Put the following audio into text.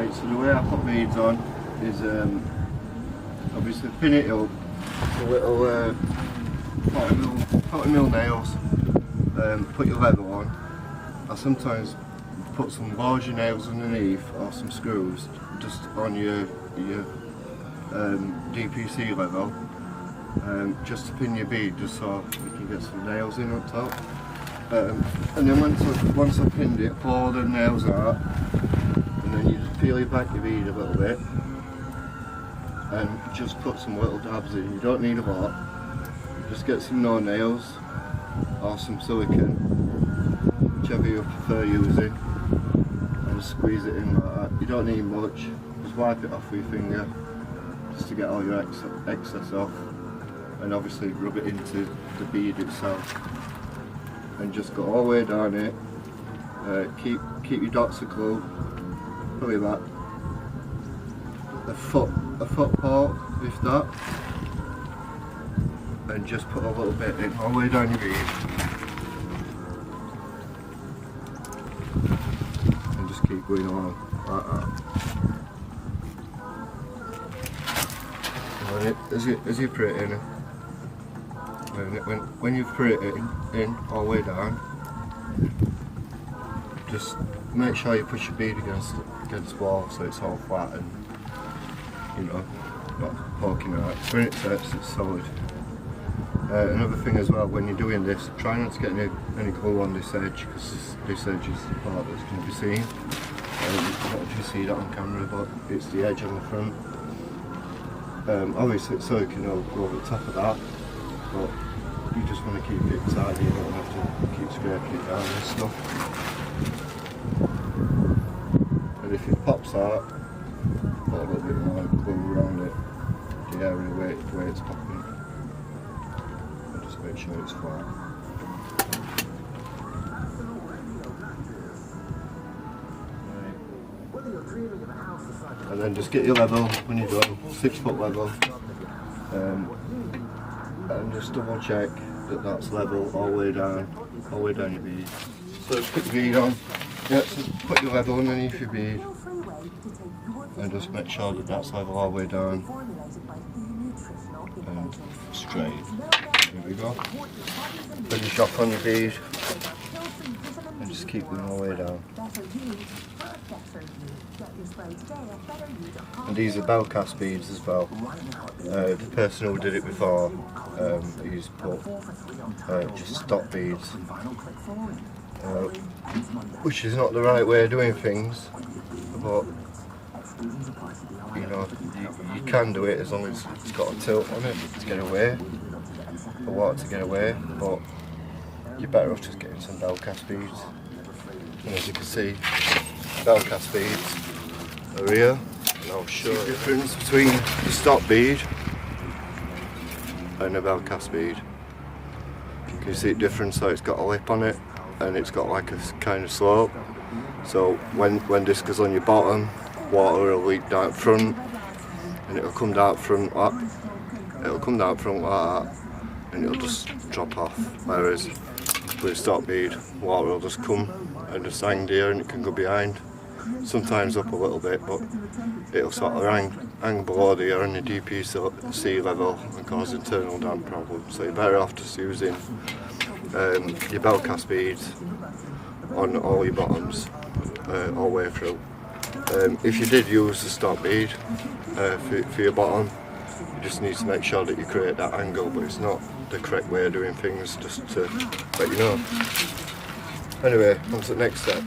Right, so the way I put beads on is obviously pin it up with little 40mm nails, put your level on. I sometimes put some larger nails underneath or some screws just on your DPC level, just to pin your bead, just so you can get some nails in up top. And then once I pinned it, pull all the nails out, and then you just peel back your bead a little bit and just put some little dabs in. You don't need a lot. Just get some no nails or some silicone, whichever you prefer using, and squeeze it in like that. You don't need much. Just wipe it off with your finger just to get all your excess off, and obviously rub it into the bead itself. And just go all the way down it. Keep your dots aglow, probably about a foot apart, if that. And just put a little bit in all the way down your bead. And just keep going on like that. And as you put it in, when you've put it in all the way down, just make sure you push your bead against the wall so it's all flat and, you know, not poking out. So when it sets, it's solid. Another thing as well, when you're doing this, try not to get any glue on this edge, because this edge is the part that's going to be seen. You can't actually see that on camera, but it's the edge on the front. Obviously it's silicone will go over the top of that, but you just want to keep it tidy, you don't have to keep scraping it down and stuff. And if it pops out, put a little bit more glue around it, the area where it's popping, and just make sure it's flat. Right. And then just get your level when you're done, 6 foot level. And just double check that that's level all the way down your bead. So put your bead on, yeah, so put your level underneath your bead and just make sure that that's level all the way down and straight. There we go. Finish off on your bead and just keep going all the way down. And these are bell cast beads as well. The person who did it before, he's put just stop beads, which is not the right way of doing things, but you know, you can do it as long as it's got a tilt on it to get away, the water to get away, but you're better off just getting some bell cast beads. And as you can see, bell cast beads are here, and I'll show you the difference between the stop bead and a bell cast bead. Can you see it different? So it's got a lip on it and it's got like a kind of slope, so when this goes on your bottom, water will leak down front and it'll come down front like that, and it'll just drop off, whereas with a stop bead, water will just come and just hang there and it can go behind, sometimes up a little bit, but it'll sort of hang below there on the DPC level and cause internal damp problems. So you're better off just using your bell cast beads on all your bottoms all the way through. If you did use the stop bead for your bottom, you just need to make sure that you create that angle, but it's not the correct way of doing things, just to let you know. Anyway, on to the next step.